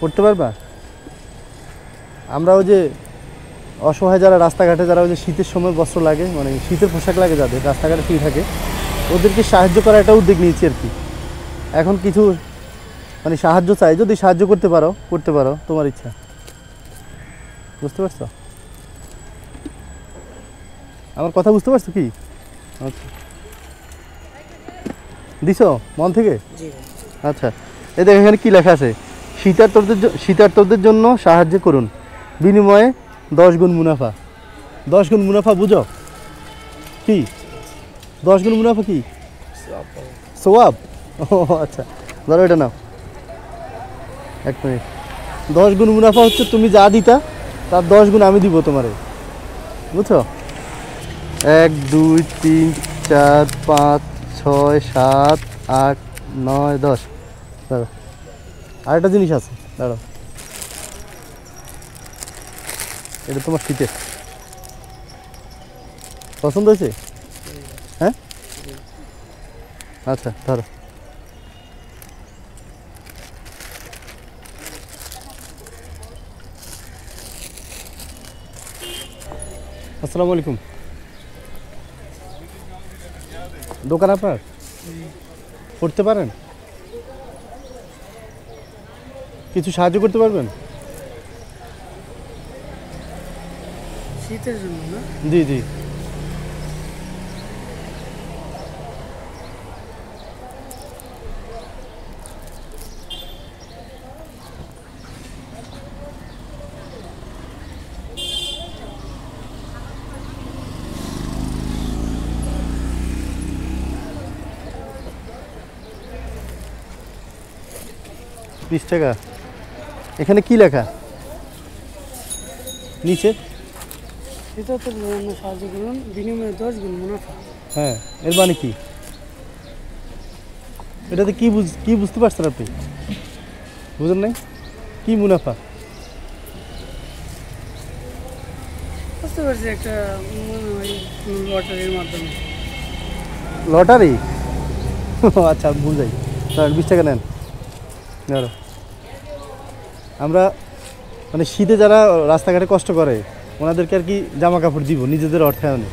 পড়তে পারবা? আমরা ওই যে অসহায় যারা রাস্তাঘাটে, যারা ওই যে শীতের সময় বস্ত্র লাগে, মানে শীতের পোশাক লাগে, যাদের রাস্তাঘাটে শুয়ে থাকে, ওদেরকে সাহায্য করার একটা উদ্যোগ নিয়েছি আর কি। এখন কিছু মানে সাহায্য চাই, যদি সাহায্য করতে পারো, তোমার ইচ্ছা। বুঝতে পারছো আমার কথা? বুঝতে পারছো কি? আচ্ছা, দিছো মন থেকে? আচ্ছা, এই দেখ এখানে কি লেখা আছে, শীতার্তদের জন্য সাহায্য করুন, বিনিময়ে 10 গুণ মুনাফা। 10 গুণ মুনাফা বুঝো কি? 10 গুণ মুনাফা কি? সোয়াব। ও আচ্ছা, ধরো এটা নাও, 1 মিনিট। 10 গুণ মুনাফা হচ্ছে তুমি যা দিতা তার 10 গুণ আমি দিব তোমারে, বুঝছো? 1 2 3 4 5 6 7 8 9 10। দাঁড়ো, আরেকটা জিনিস আছে, দাঁড়ো, এটা তোমার শীতের পছন্দ হয়েছে? হ্যাঁ, আচ্ছা ধরো। আসসালামু আলাইকুম। দোকান আপনার? করতে পারেন? কিছু সাহায্য করতে পারবেন? শীতের জন্য না? জি জি। $20। এখানে কি লেখা নিচে? শীতার্তদের জন্য সাহায্য করুন, বিনিময়ে 10 গুণ মুনাফা। হ্যাঁ, এর মানে কি? এটাতে কি বুঝতে পারছেন আপনি? বুঝেন নাই? কি মুনাফা? বুঝতে পারছি, একটা মনে হয় লটারির মাধ্যমে। লটারি? আচ্ছা, বুঝাই। তাহলে $20 নেন। ধরো, আমরা মানে শীতে যারা রাস্তাঘাটে কষ্ট করে ওনাদেরকে আর কি জামা কাপড় দিব নিজেদের অর্থায়নে।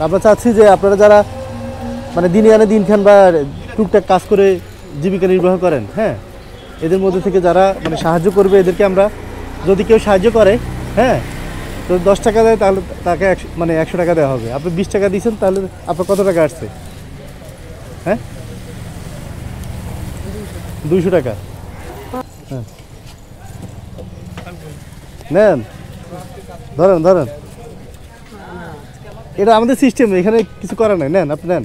আমরা চাচ্ছি যে আপনারা যারা মানে দিনে আনে দিন খান বা টুকটাক কাজ করে জীবিকা নির্বাহ করেন, হ্যাঁ, এদের মধ্যে থেকে যারা মানে সাহায্য করবে, এদেরকে আমরা, যদি কেউ সাহায্য করে, হ্যাঁ, তো 10 টাকা দেয়, তাহলে তাকে মানে 100 টাকা দেওয়া হবে। আপনি 20 টাকা দিয়েছেন, তাহলে আপনার কত টাকা আসছে? হ্যাঁ, 200 টাকা। হ্যাঁ, নেন, ধরেন, এটা আমাদের সিস্টেম, এখানে কিছু করার নাই। নেন, আপনি নেন,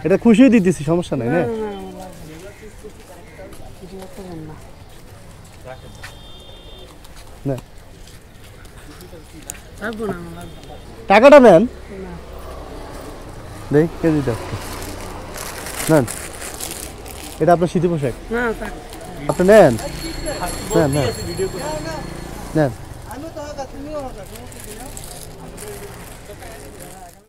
এটা খুশিও দিতেছি, সমস্যা নাই। নেন, নেন, টাকাটা নেন, দেখ কে দিতে আসছে। নেন, এটা আপনার শীতের পোশাক, আপনি নেন, নেন, নেন, নেন।